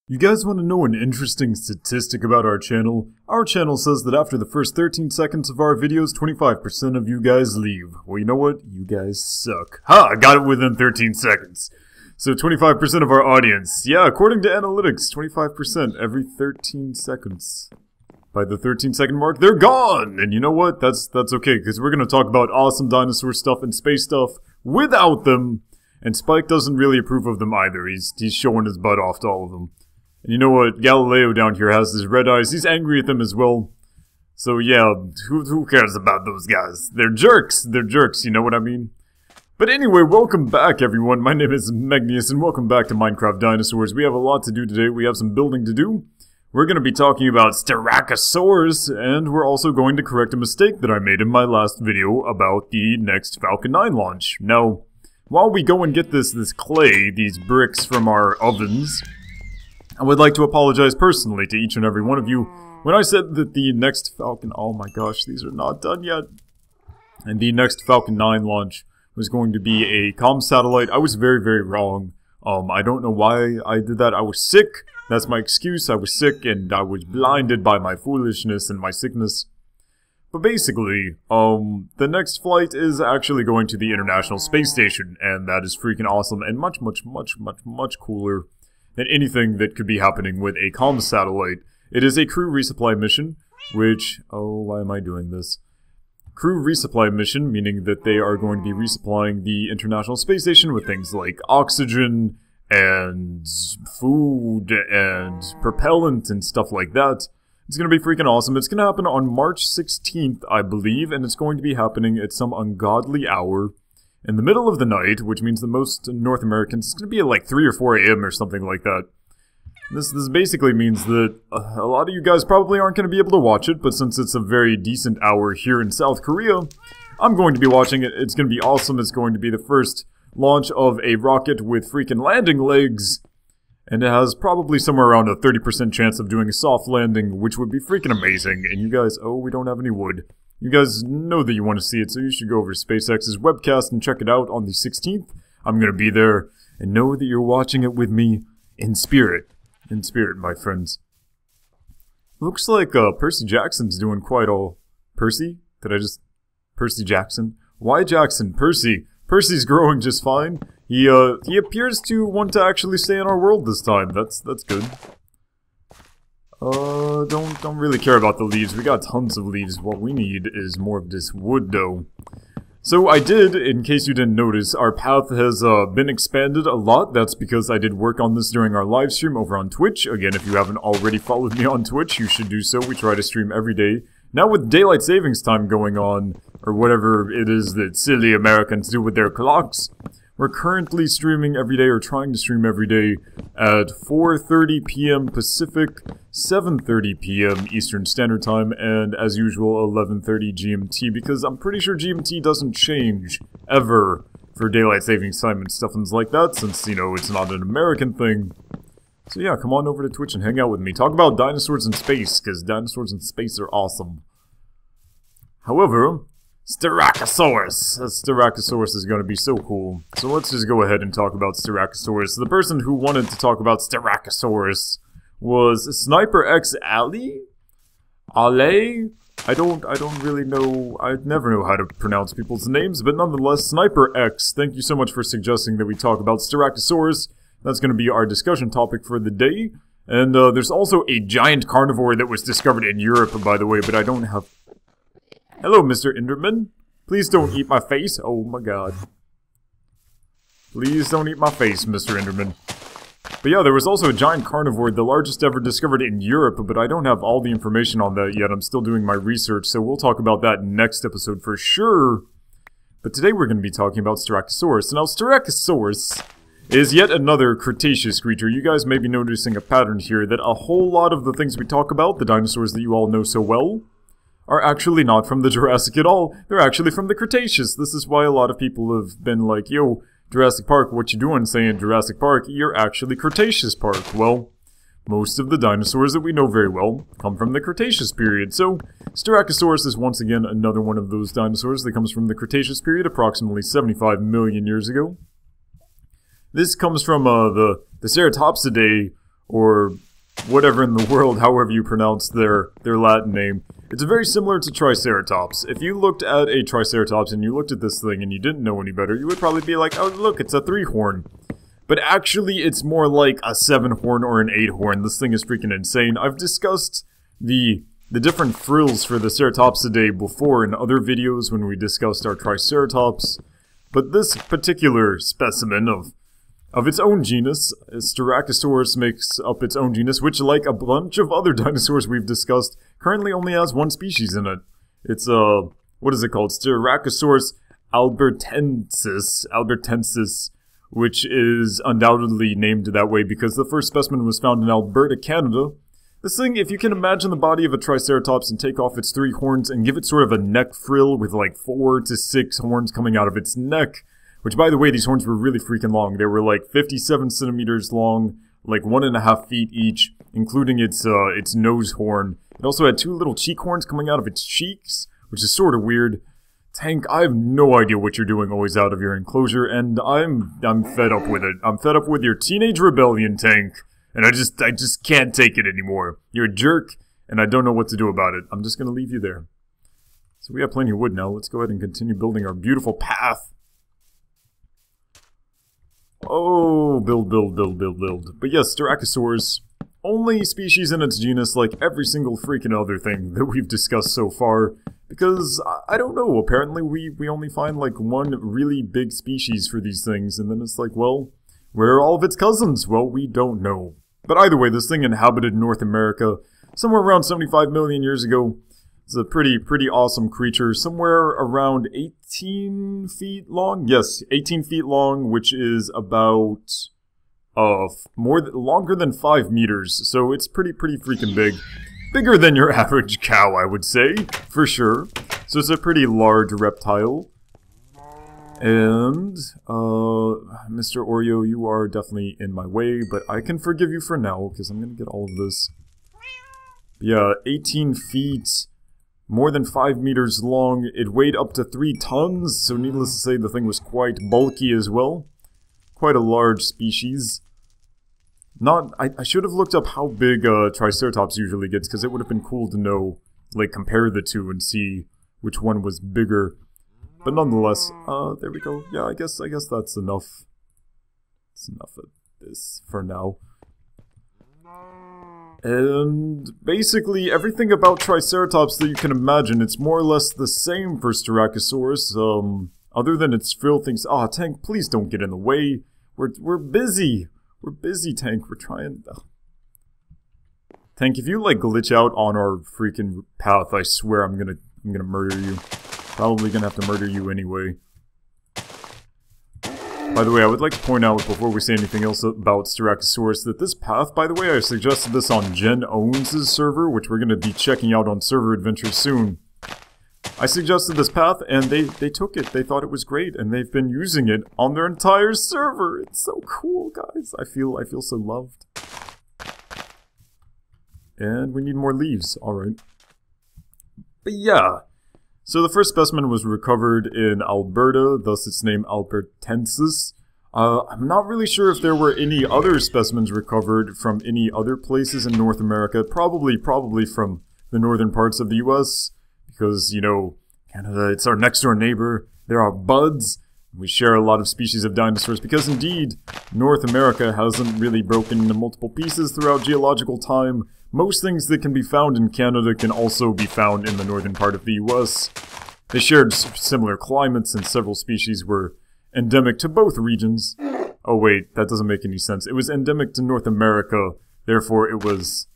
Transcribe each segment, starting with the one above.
You guys want to know an interesting statistic about our channel? Our channel says that after the first 13 seconds of our videos, 25% of you guys leave. Well, you know what? You guys suck. Ha! I got it within 13 seconds. So 25% of our audience. Yeah, according to analytics, 25% every 13 seconds. By the 13-second mark, they're gone! And you know what? That's okay, because we're going to talk about awesome dinosaur stuff and space stuff without them. And Spike doesn't really approve of them either. He's showing his butt off to all of them. And you know what? Galileo down here has his red eyes. He's angry at them as well. So yeah, who cares about those guys? They're jerks. They're jerks, you know what I mean? But anyway, welcome back everyone. My name is Megneous and welcome back to Minecraft Dinosaurs. We have a lot to do today. We have some building to do. We're going to be talking about Styracosaurus, and we're also going to correct a mistake that I made in my last video about the next Falcon 9 launch. Now, while we go and get this clay, these bricks from our ovens, I would like to apologize personally to each and every one of you. When I said that the next Falcon... Oh my gosh, these are not done yet. And the next Falcon 9 launch was going to be a comm satellite. I was very, very wrong. I don't know why I did that. I was sick. That's my excuse. I was sick and I was blinded by my foolishness and my sickness. But basically, the next flight is actually going to the International Space Station. And that is freaking awesome and much, much, much, much, much cooler than anything that could be happening with a comm satellite. It is a crew resupply mission, which... Oh, why am I doing this? Crew resupply mission, meaning that they are going to be resupplying the International Space Station with things like oxygen, and food, and propellant, and stuff like that. It's going to be freaking awesome. It's going to happen on March 16th, I believe, and it's going to be happening at some ungodly hour in the middle of the night, which means that most North Americans, it's going to be at like 3 or 4 a.m. or something like that. This basically means that a lot of you guys probably aren't going to be able to watch it, but since it's a very decent hour here in South Korea, I'm going to be watching it. It's going to be awesome. It's going to be the first launch of a rocket with freaking landing legs, and it has probably somewhere around a 30% chance of doing a soft landing, which would be freaking amazing. And you guys, oh, we don't have any wood. You guys know that you want to see it, so you should go over to SpaceX's webcast and check it out on the 16th. I'm going to be there, and know that you're watching it with me in spirit. In spirit, my friends. Looks like Percy Jackson's doing quite all... Percy? Percy Jackson? Why Jackson? Percy. Percy's growing just fine. He appears to want to actually stay in our world this time. That's good. Don't really care about the leaves. We got tons of leaves. What we need is more of this wood, though. So I did, in case you didn't notice, our path has been expanded a lot. That's because I did work on this during our live stream over on Twitch. Again, if you haven't already followed me on Twitch, you should do so. We try to stream every day. Now with daylight savings time going on, or whatever it is that silly Americans do with their clocks, we're currently streaming every day, or trying to stream every day, at 4:30 p.m. Pacific, 7:30 p.m. Eastern Standard Time, and as usual, 11:30 GMT, because I'm pretty sure GMT doesn't change, ever, for daylight savings time and stuff like that, since, you know, it's not an American thing. So yeah, come on over to Twitch and hang out with me. Talk about dinosaurs in space, because dinosaurs in space are awesome. However... Styracosaurus! Styracosaurus is going to be so cool. So let's just go ahead and talk about Styracosaurus. The person who wanted to talk about Styracosaurus was Sniper X Ali? Ale? I don't really know. I never know how to pronounce people's names, but nonetheless, Sniper X, thank you so much for suggesting that we talk about Styracosaurus. That's going to be our discussion topic for the day. And there's also a giant carnivore that was discovered in Europe, by the way, but I don't have... Hello, Mr. Enderman. Please don't eat my face. Oh my god. Please don't eat my face, Mr. Enderman. But yeah, there was also a giant carnivore, the largest ever discovered in Europe, but I don't have all the information on that yet. I'm still doing my research, so we'll talk about that next episode for sure. But today we're going to be talking about Styracosaurus. Now, Styracosaurus is yet another Cretaceous creature. You guys may be noticing a pattern here that a whole lot of the things we talk about, the dinosaurs that you all know so well, are actually not from the Jurassic at all. They're actually from the Cretaceous. This is why a lot of people have been like, yo, Jurassic Park, what you doing saying Jurassic Park? You're actually Cretaceous Park. Well, most of the dinosaurs that we know very well come from the Cretaceous period. So, Styracosaurus is once again another one of those dinosaurs that comes from the Cretaceous period, approximately 75 million years ago. This comes from the Ceratopsidae, or whatever in the world, however you pronounce their Latin name. It's very similar to Triceratops. If you looked at a Triceratops and you looked at this thing and you didn't know any better, you would probably be like, oh look, it's a 3-horn. But actually, it's more like a 7-horn or an 8-horn. This thing is freaking insane. I've discussed the different frills for the Ceratopsidae before in other videos when we discussed our Triceratops. But this particular specimen of its own genus, Styracosaurus makes up its own genus, which, like a bunch of other dinosaurs we've discussed, currently only has one species in it. It's, what is it called? Styracosaurus albertensis, which is undoubtedly named that way because the first specimen was found in Alberta, Canada. This thing, if you can imagine the body of a Triceratops and take off its 3 horns and give it sort of a neck frill with like 4 to 6 horns coming out of its neck, which, by the way, these horns were really freaking long. They were like 57 centimeters long, like 1.5 feet each, including its nose horn. It also had 2 little cheek horns coming out of its cheeks, which is sort of weird. Tank, I have no idea what you're doing always out of your enclosure, and I'm fed up with it. I'm fed up with your teenage rebellion, Tank, and I just can't take it anymore. You're a jerk, and I don't know what to do about it. I'm just gonna leave you there. So we have plenty of wood now. Let's go ahead and continue building our beautiful path. Oh, build. But yes, Styracosaurus, only species in its genus like every single freaking other thing that we've discussed so far. Because, I don't know, apparently we only find like one really big species for these things, and then it's like, well, where are all of its cousins? Well, we don't know. But either way, this thing inhabited North America somewhere around 75 million years ago. It's a pretty awesome creature, somewhere around 18 feet long. Yes, 18 feet long, which is about longer than 5 meters. So it's pretty freaking big. Bigger than your average cow, I would say, for sure. So it's a pretty large reptile. And, Mr. Oreo, you are definitely in my way, but I can forgive you for now, because I'm gonna get all of this. Yeah, 18 feet, more than 5 meters long. It weighed up to 3 tons, so needless to say, the thing was quite bulky as well. Quite a large species. I should have looked up how big Triceratops usually gets, because it would have been cool to know, like, compare the two and see which one was bigger. But nonetheless, there we go. Yeah, I guess that's enough. It's enough of this for now. And basically, everything about Triceratops that you can imagine, it's more or less the same for Styracosaurus, other than its frill things. Ah, Tank, please don't get in the way. We're busy. We're busy, Tank. We're trying... Tank, if you, like, glitch out on our freaking path, I swear I'm gonna murder you. Probably gonna have to murder you anyway. By the way, I would like to point out, before we say anything else about Styracosaurus, that this path, by the way, I suggested this on Jen Owens' server, which we're gonna be checking out on Server Adventure soon. I suggested this path, and they took it. They thought it was great, and they've been using it on their entire server. It's so cool, guys. I feel so loved. And we need more leaves. Alright. But yeah. So the first specimen was recovered in Alberta, thus its name Albertensis. I'm not really sure if there were any other specimens recovered from any other places in North America. Probably from the northern parts of the US. Because, you know, Canada, it's our next door neighbor. There are buds. We share a lot of species of dinosaurs because, indeed, North America hasn't really broken into multiple pieces throughout geological time. Most things that can be found in Canada can also be found in the northern part of the US. They shared similar climates, and several species were endemic to both regions. Oh wait, that doesn't make any sense. It was endemic to North America, therefore it was,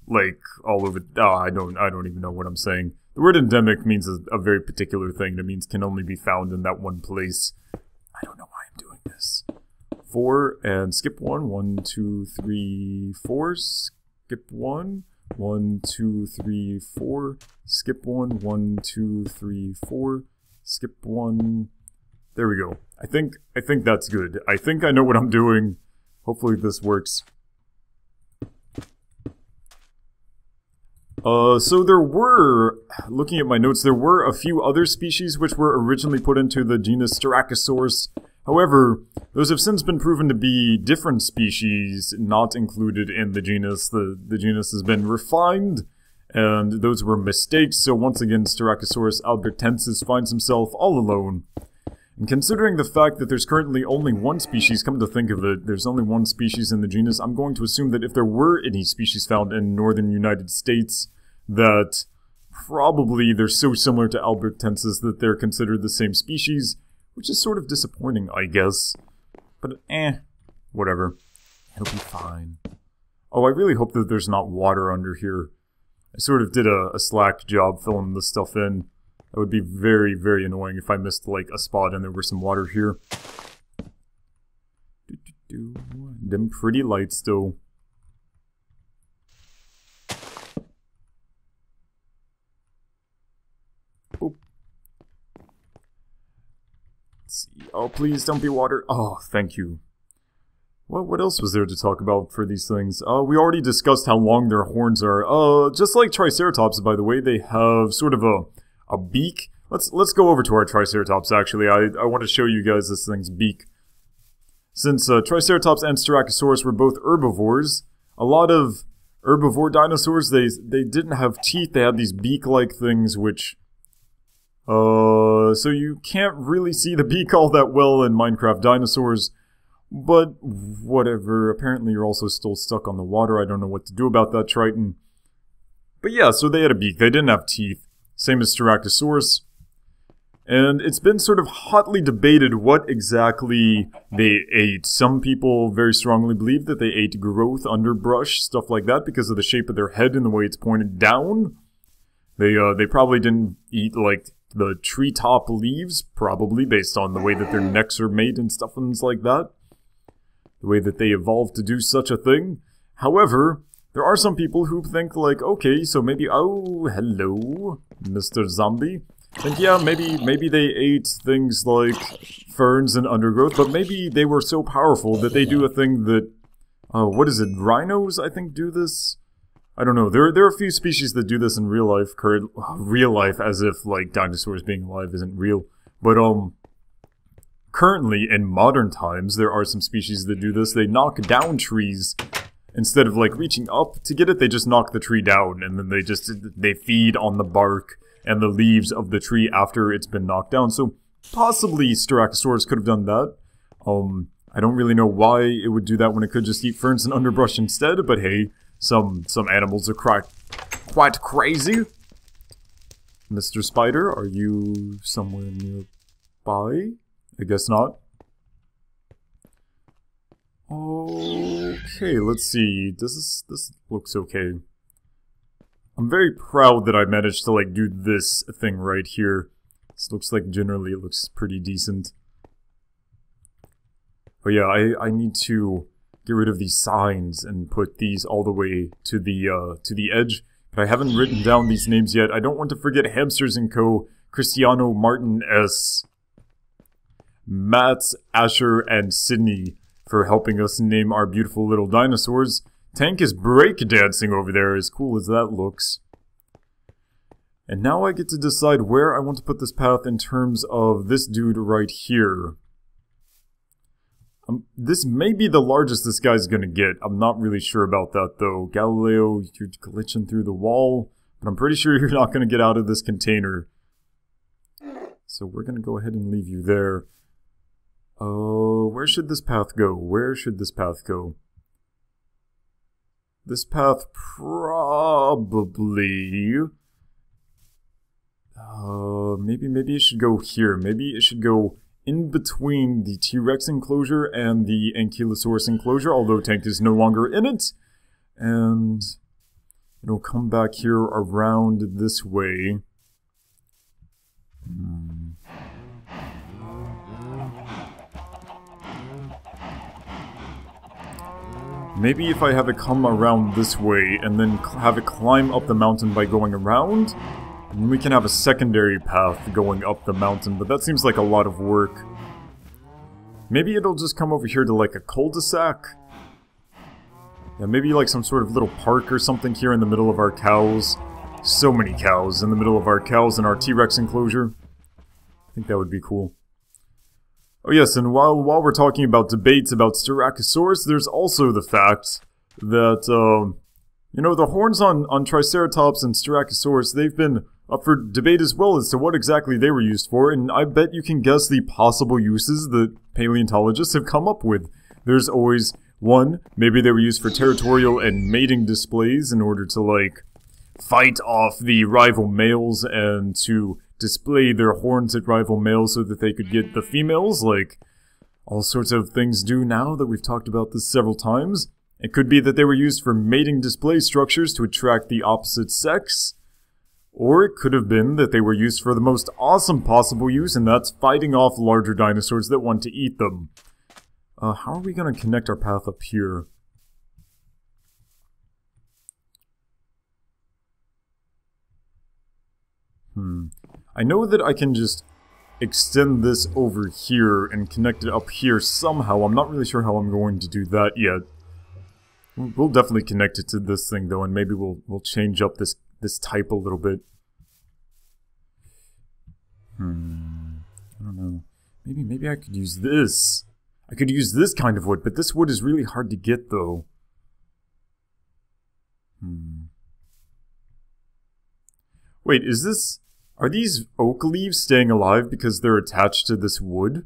like, all over... I don't even know what I'm saying. The word endemic means a very particular thing. That means can only be found in that one place. I don't know why I'm doing this. 4, and skip 1. 1, 2, 3, 4. Skip 1. 1, 2, 3, 4. Skip 1. 1, 2, 3, 4. Skip 1. There we go. I think that's good. I think I know what I'm doing. Hopefully this works. So there were, looking at my notes, there were a few other species which were originally put into the genus Styracosaurus, However, those have since been proven to be different species not included in the genus. The genus has been refined, and those were mistakes, so once again Styracosaurus albertensis finds himself all alone. And considering the fact that there's currently only one species, come to think of it, there's only one species in the genus, I'm going to assume that if there were any species found in northern United States, that probably they're so similar to albertensis that they're considered the same species, which is sort of disappointing, I guess. But, whatever. It'll be fine. Oh, I really hope that there's not water under here. I sort of did a slack job filling this stuff in. That would be very, very annoying if I missed, like, a spot and there were some water here. Them pretty lights, though. Oh. Let's see. Oh, please don't be water. Oh, thank you. What else was there to talk about for these things? We already discussed how long their horns are. Just like Triceratops, by the way, they have sort of a beak. Let's go over to our Triceratops, actually. I want to show you guys this thing's beak. Since Triceratops and Styracosaurus were both herbivores, a lot of herbivore dinosaurs, they didn't have teeth. They had these beak-like things, which... so you can't really see the beak all that well in Minecraft Dinosaurs. But whatever, apparently you're also still stuck on the water. I don't know what to do about that, Triton. But yeah, so they had a beak. They didn't have teeth. Same as Styracosaurus. And it's been sort of hotly debated what exactly they ate. Some people very strongly believe that they ate growth, underbrush, stuff like that because of the shape of their head and the way it's pointed down. They probably didn't eat, like, the treetop leaves, probably, based on the way that their necks are made and stuff and like that. The way that they evolved to do such a thing. However, there are some people who think, like, okay, so maybe, oh, hello, Mr. Zombie. Think, yeah, maybe they ate things like ferns and undergrowth, but maybe they were so powerful that they do a thing that, what is it, rhinos, I think, do this? I don't know, there are a few species that do this in real life, real life, as if, like, dinosaurs being alive isn't real, but, currently, in modern times, there are some species that do this. They knock down trees. Instead of, like, reaching up to get it, they just knock the tree down. And then they feed on the bark and the leaves of the tree after it's been knocked down. So, possibly Styracosaurus could have done that. I don't really know why it would do that when it could just eat ferns and underbrush instead. But hey, some animals are quite crazy. Mr. Spider, are you somewhere nearby? I guess not. Okay, let's see. This looks okay. I'm very proud that I managed to, like, do this thing right here. This looks like, generally, it looks pretty decent. But yeah, I need to get rid of these signs and put these all the way to the edge. But I haven't written down these names yet. I don't want to forget Hamsters & Co., Cristiano Martin S., Matt, Asher, and Sydney for helping us name our beautiful little dinosaurs. Tank is breakdancing over there, as cool as that looks. And now I get to decide where I want to put this path in terms of this dude right here. This may be the largest this guy's gonna get. I'm not really sure about that, though. Galileo, you're glitching through the wall, but I'm pretty sure you're not gonna get out of this container. So we're gonna go ahead and leave you there. Where should this path go? Where should this path go? This path probably... maybe it should go here. Maybe it should go in between the T-Rex enclosure and the Ankylosaurus enclosure, although Tank is no longer in it. And it'll come back here around this way. Maybe if I have it come around this way and then have it climb up the mountain by going around, and we can have a secondary path going up the mountain, but that seems like a lot of work. Maybe it'll just come over here to like a cul-de-sac? Yeah, maybe like some sort of little park or something here in the middle of our cows. So many cows in the middle of our cows in our T-Rex enclosure. I think that would be cool. Oh yes, and while we're talking about debates about Styracosaurus, there's also the fact that, you know, the horns on Triceratops and Styracosaurus, they've been up for debate as well as to what exactly they were used for, and I bet you can guess the possible uses that paleontologists have come up with. There's always one, maybe they were used for territorial and mating displays in order to, like, fight off the rival males and to display their horns at rival males so that they could get the females, like all sorts of things do now that we've talked about this several times. It could be that they were used for mating display structures to attract the opposite sex. Or it could have been that they were used for the most awesome possible use, and that's fighting off larger dinosaurs that want to eat them. How are we going to connect our path up here? I know that I can just extend this over here and connect it up here somehow. I'm not really sure how I'm going to do that yet. We'll definitely connect it to this thing though, and maybe we'll change up this type a little bit. I don't know. Maybe I could use this. I could use this kind of wood, but this wood is really hard to get though. Wait, are these oak leaves staying alive because they're attached to this wood?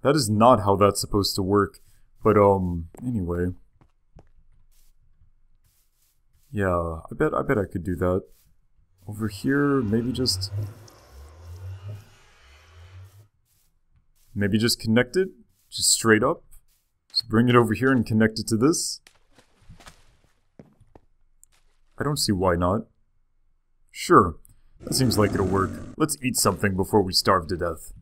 That is not how that's supposed to work. But, anyway. Yeah, I bet I could do that. Over here, maybe just connect it? Just straight up? Just bring it over here and connect it to this? I don't see why not. Sure. That seems like it'll work. Let's eat something before we starve to death.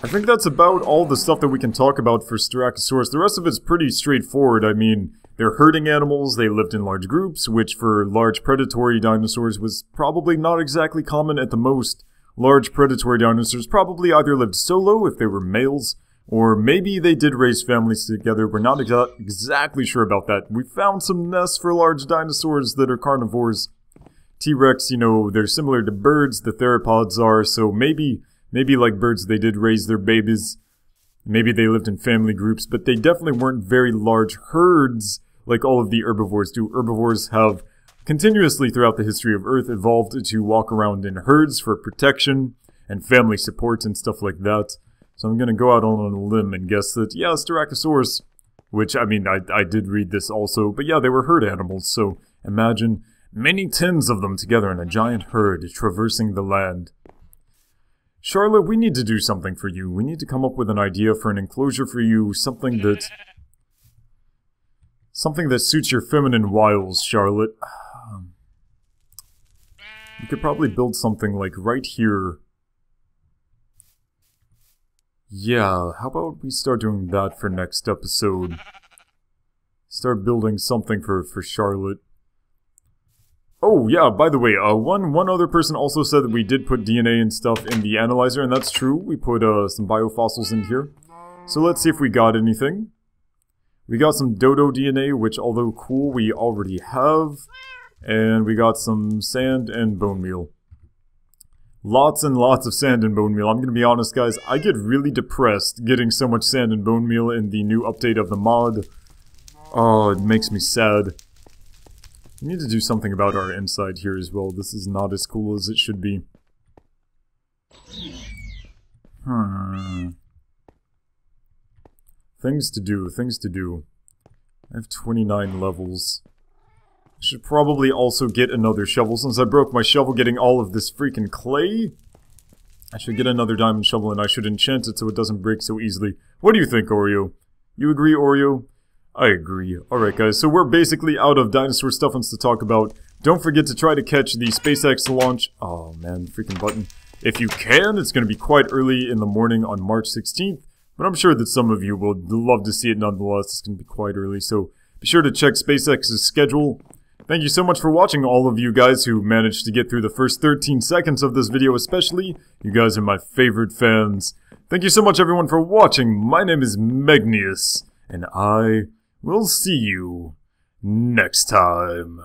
I think that's about all the stuff that we can talk about for Styracosaurus. The rest of it's pretty straightforward. I mean, they're herding animals, they lived in large groups, which for large predatory dinosaurs was probably not exactly common at the most. Large predatory dinosaurs probably either lived solo if they were males, or maybe they did raise families together. We're not exactly sure about that. We found some nests for large dinosaurs that are carnivores. T-Rex, you know, they're similar to birds, the theropods are, so maybe like birds they did raise their babies. Maybe they lived in family groups, but they definitely weren't very large herds like all of the herbivores do. Herbivores have continuously throughout the history of Earth evolved to walk around in herds for protection and family support and stuff like that. So I'm going to go out on a limb and guess that, yeah, Styracosaurus, which, I mean, I did read this also, but yeah, they were herd animals, so imagine many tens of them together in a giant herd traversing the land. Charlotte, we need to do something for you. We need to come up with an idea for an enclosure for you, something that suits your feminine wiles, Charlotte. We could probably build something like right here. Yeah, how about we start doing that for next episode? Start building something for Charlotte. Oh, yeah, by the way, one other person also said that we did put DNA and stuff in the analyzer, and that's true. We put some biofossils in here. So let's see if we got anything. We got some dodo DNA, which, although cool, we already have. And we got some sand and bone meal. Lots and lots of sand and bone meal. I'm gonna be honest, guys, I get really depressed getting so much sand and bone meal in the new update of the mod. Oh, it makes me sad. We need to do something about our inside here as well. This is not as cool as it should be. Things to do, things to do. I have 29 levels. I should probably also get another shovel since I broke my shovel getting all of this freaking clay. I should get another diamond shovel and I should enchant it so it doesn't break so easily. What do you think, Oreo? You agree, Oreo? I agree. Alright guys, so we're basically out of dinosaur stuff to talk about. Don't forget to try to catch the SpaceX launch. Oh man, freaking button. If you can, it's going to be quite early in the morning on March 16th. But I'm sure that some of you would love to see it nonetheless. It's going to be quite early, so be sure to check SpaceX's schedule. Thank you so much for watching, all of you guys who managed to get through the first 13 seconds of this video especially. You guys are my favorite fans. Thank you so much everyone for watching. My name is Megneous, and I will see you next time.